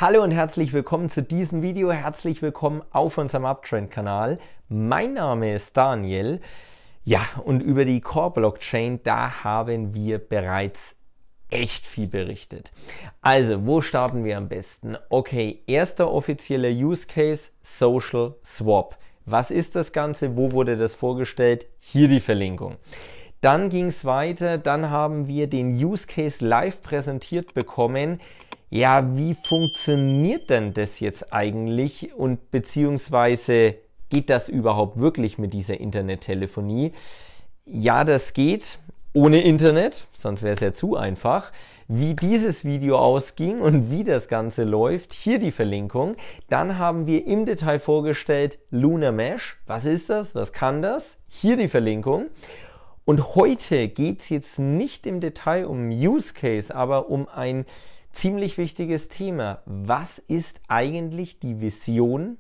Hallo und herzlich willkommen zu diesem Video. Herzlich willkommen auf unserem Uptrend-Kanal. Mein Name ist Daniel. Ja, und über die Core Blockchain, da haben wir bereits echt viel berichtet. Also, wo starten wir am besten? Okay, erster offizieller Use Case, Social Swap. Was ist das Ganze? Wo wurde das vorgestellt? Hier die Verlinkung. Dann ging es weiter, dann haben wir den Use Case live präsentiert bekommen. Ja, wie funktioniert denn das jetzt eigentlich und beziehungsweise geht das überhaupt wirklich mit dieser Internettelefonie? Ja, das geht ohne Internet, sonst wäre es ja zu einfach. Wie dieses Video ausging und wie das Ganze läuft, hier die Verlinkung. Dann haben wir im Detail vorgestellt Lunar Mesh. Was ist das? Was kann das? Hier die Verlinkung. Und heute geht es jetzt nicht im Detail um Use Case, aber um ein ziemlich wichtiges Thema. Was ist eigentlich die Vision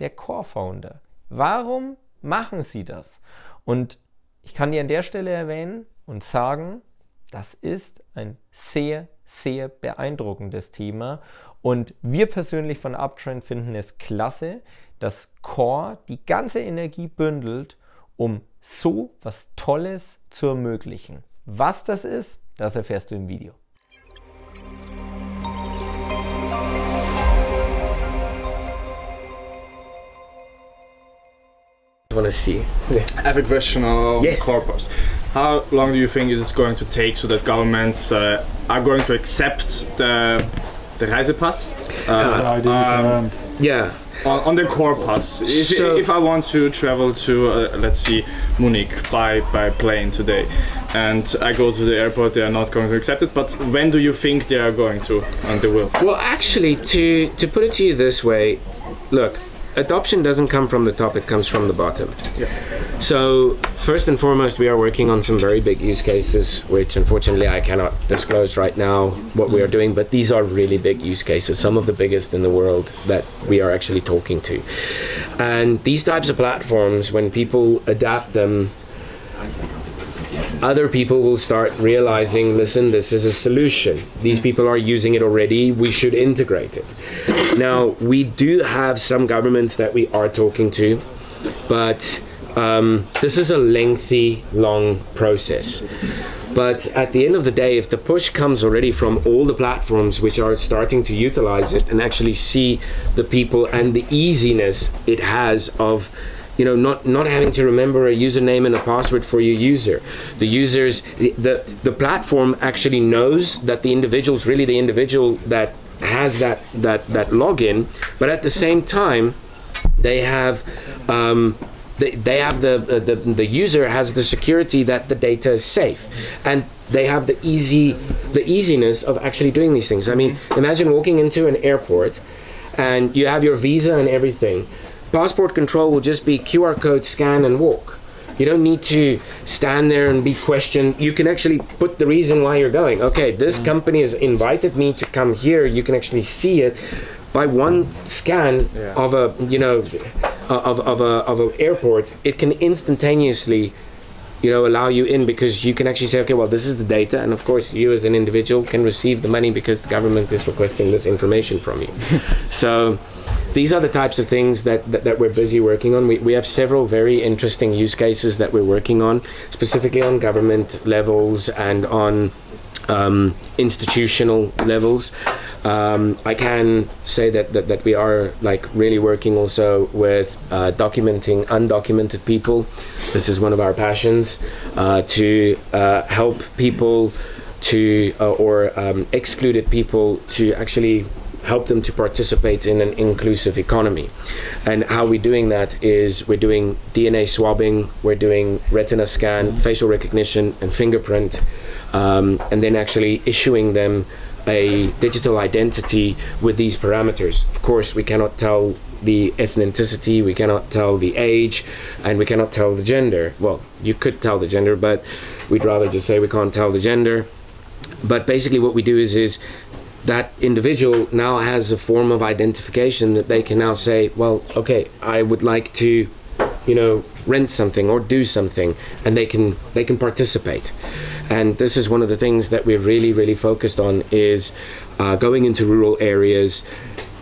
der Core Founder? Warum machen sie das? Und ich kann dir an der Stelle erwähnen und sagen, das ist ein sehr, sehr beeindruckendes Thema. Und wir persönlich von Uptrend finden es klasse, dass Core die ganze Energie bündelt, um so was Tolles zu ermöglichen. Was das ist, das erfährst du im Video. Want to see. I have a question on Yes. corpus. How long do you think it is going to take so that governments are going to accept the Reisepass Yeah. on the corpus? If I want to travel to let's see Munich by plane today, and I go to the airport, they are not going to accept it. But when do you think they are going to, and they will? Well, actually, to put it to you this way, look, adoption doesn't come from the top, it comes from the bottom. Yeah. So first and foremost, we are working on some very big use cases, which unfortunately I cannot disclose right now what we are doing, but these are really big use cases, some of the biggest in the world that we are actually talking to. And these types of platforms, when people adapt them, other people will start realizing, listen, this is a solution. These people are using it already, we should integrate it. Now, we do have some governments that we are talking to, but this is a lengthy, long process. But at the end of the day, if the push comes already from all the platforms which are starting to utilize it and actually see the people and the easiness it has of not having to remember a username and a password for your user. The platform actually knows that the individual is really the individual that has that login, but at the same time, they have the user has the security that the data is safe, and they have the easiness of actually doing these things. I mean, imagine walking into an airport, and you have your visa and everything. Passport control will just be QR code, scan and walk. You don't need to stand there and be questioned. You can actually put the reason why you're going. Okay, this company has invited me to come here. You can actually see it by one scan of a of an airport. It can instantaneously allow you in, because you can actually say, okay, well, this is the data, and of course you as an individual can receive the money because the government is requesting this information from you. So these are the types of things that we're busy working on. We have several very interesting use cases that we're working on, specifically on government levels and on institutional levels. I can say that we are really working also with documenting undocumented people. This is one of our passions, to help people or excluded people to actually help them to participate in an inclusive economy. And how we're doing that is we're doing DNA swabbing, we're doing retina scan, facial recognition and fingerprint, and then actually issuing them a digital identity with these parameters. Of course, we cannot tell the ethnicity, we cannot tell the age, and we cannot tell the gender. Well, you could tell the gender, but we'd rather just say we can't tell the gender. But basically what we do is that individual now has a form of identification that they can now say, well, okay, I would like to, rent something or do something, and they can participate. And this is one of the things that we're really focused on, is going into rural areas,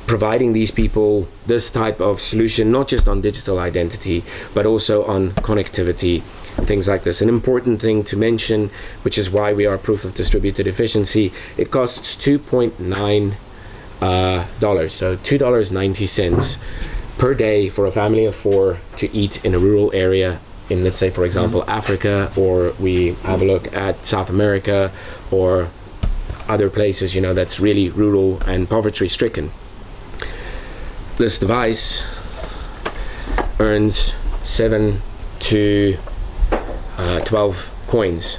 providing these people this type of solution, not just on digital identity, but also on connectivity and things like this. An important thing to mention, which is why we are proof of distributed efficiency, it costs $2.9, so $2.90 per day for a family of 4 to eat in a rural area in, let's say, for example, Africa, or we have a look at South America or other places, you know, that's really rural and poverty stricken. This device earns 7 to 12 coins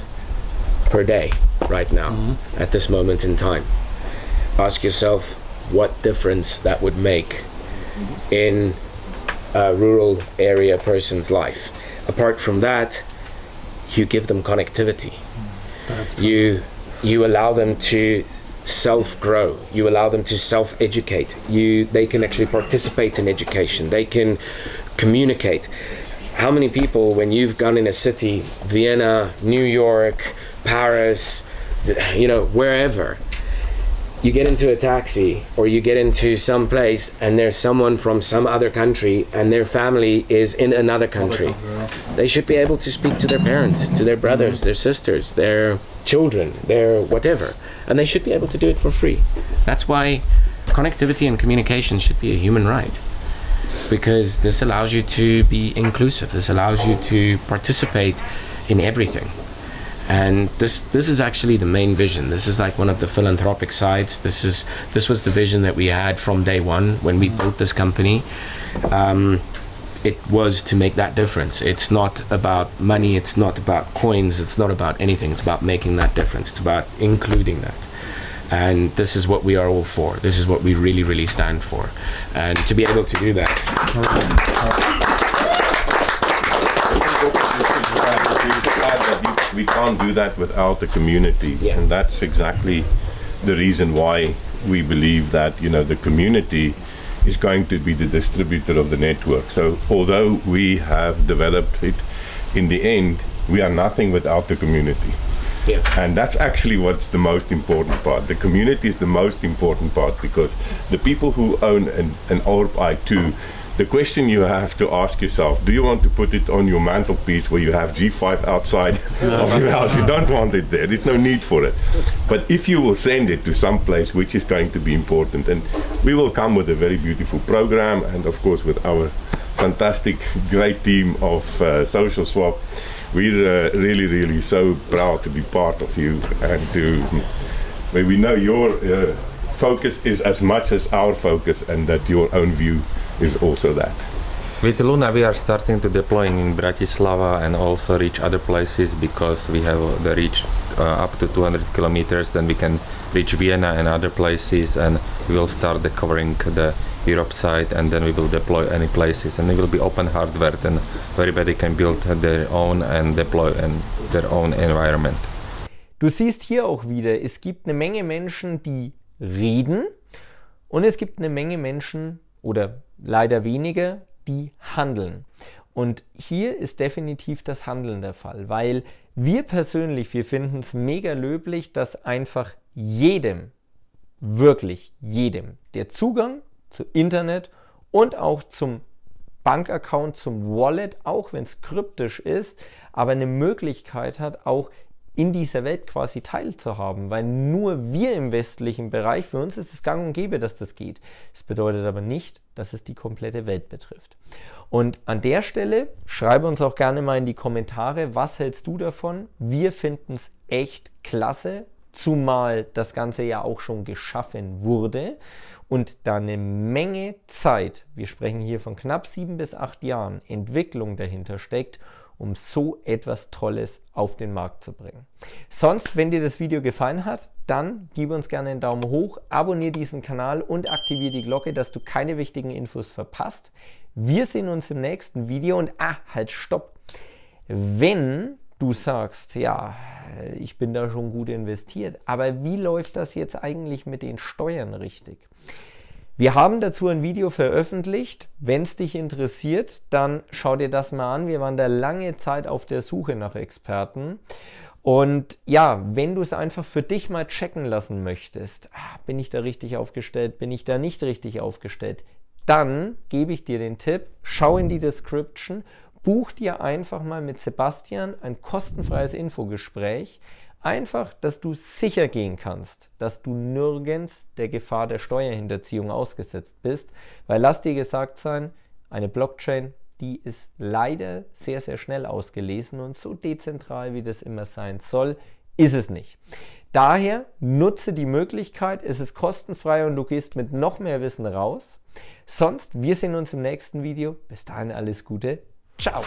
per day right now at this moment in time. Ask yourself what difference that would make in a rural area person's life. Apart from that, you give them connectivity. You allow them to self-grow. You allow them to self-educate. They can actually participate in education. They can communicate. How many people, when you've gone in a city, Vienna, New York, Paris, you know, wherever, you get into a taxi or you get into some place and there's someone from some other country and their family is in another country. They should be able to speak to their parents, to their brothers, their sisters, their children, their whatever, and they should be able to do it for free. That's why connectivity and communication should be a human right, because this allows you to be inclusive. This allows you to participate in everything. And this is actually the main vision. This is like one of the philanthropic sides. This was the vision that we had from day one when we built this company. It was to make that difference. It's not about money, it's not about coins, it's not about anything. It's about making that difference. It's about including that. And this is what we are all for. This is what we really, really stand for. And to be able to do that. We can't do that without the community, and that's exactly the reason why we believe that, you know, the community is going to be the distributor of the network. So although we have developed it, in the end we are nothing without the community. And that's actually what's the most important part. The community is the most important part, because the people who own an ORP i2, the question you have to ask yourself, do you want to put it on your mantelpiece where you have G5 outside of your house? You don't want it there. There's no need for it. But if you will send it to some place which is going to be important, and we will come with a very beautiful program, and of course with our fantastic, great team of Social Swap, we're really, really so proud to be part of you, and where we know your focus is as much as our focus, and that your own view is also that. With Luna we are starting to deploying in Bratislava and also reach other places, because we have the reach up to 200 kilometers, then we can reach Vienna and other places, and we will start covering the Europe side, and then we will deploy any places, and it will be open hardware, and everybody can build their own and deploy in their own environment. Du siehst hier auch wieder, es gibt eine Menge Menschen, die reden, und es gibt eine Menge Menschen, oder leider wenige, die handeln. Und hier ist definitiv das Handeln der Fall, weil wir persönlich, wir finden es mega löblich, dass einfach jedem, wirklich jedem, der Zugang zu Internet und auch zum Bankaccount, zum Wallet, auch wenn es kryptisch ist, aber eine Möglichkeit hat, auch in dieser Welt quasi teilzuhaben, weil nur wir im westlichen Bereich, für uns ist es gang und gäbe, dass das geht. Das bedeutet aber nicht, dass es die komplette Welt betrifft. Und an der Stelle schreibe uns auch gerne mal in die Kommentare, was hältst du davon? Wir finden es echt klasse, zumal das Ganze ja auch schon geschaffen wurde und da eine Menge Zeit, wir sprechen hier von knapp 7 bis 8 Jahren, Entwicklung dahinter steckt, um so etwas Tolles auf den Markt zu bringen. Sonst, wenn dir das Video gefallen hat, dann gib uns gerne einen Daumen hoch, abonniere diesen Kanal und aktiviere die Glocke, dass du keine wichtigen Infos verpasst. Wir sehen uns im nächsten Video und halt, stopp! Wenn du sagst, ja, ich bin da schon gut investiert, aber wie läuft das jetzt eigentlich mit den Steuern richtig? Wir haben dazu ein Video veröffentlicht. Wenn es dich interessiert, dann schau dir das mal an. Wir waren da lange Zeit auf der Suche nach Experten Und ja, wenn du es einfach für dich mal checken lassen möchtest, bin ich da richtig aufgestellt, bin ich da nicht richtig aufgestellt, dann gebe ich dir den Tipp, schau in die Description, buch dir einfach mal mit Sebastian ein kostenfreies Infogespräch, einfach, dass du sicher gehen kannst, dass du nirgends der Gefahr der Steuerhinterziehung ausgesetzt bist, weil lass dir gesagt sein, eine Blockchain, die ist leider sehr, sehr schnell ausgelesen und so dezentral, wie das immer sein soll, ist es nicht. Daher nutze die Möglichkeit, es ist kostenfrei und du gehst mit noch mehr Wissen raus. Sonst, wir sehen uns im nächsten Video. Bis dahin alles Gute. Ciao.